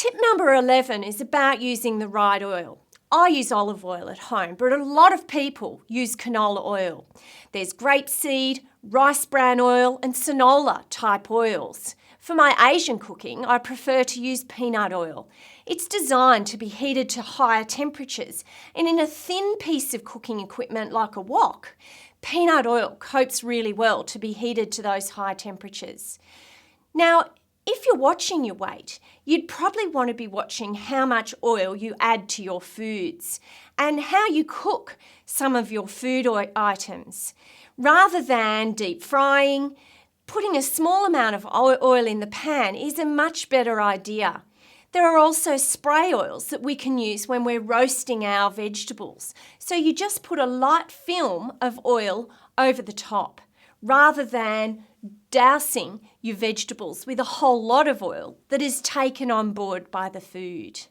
Tip number 11 is about using the right oil. I use olive oil at home, but a lot of people use canola oil. There's grapeseed, rice bran oil and canola type oils. For my Asian cooking, I prefer to use peanut oil. It's designed to be heated to higher temperatures, and in a thin piece of cooking equipment like a wok, peanut oil copes really well to be heated to those high temperatures. Now, if you're watching your weight, you'd probably want to be watching how much oil you add to your foods and how you cook some of your food items. Rather than deep frying, putting a small amount of oil in the pan is a much better idea. There are also spray oils that we can use when we're roasting our vegetables. So you just put a light film of oil over the top, rather than dousing your vegetables with a whole lot of oil that is taken on board by the food.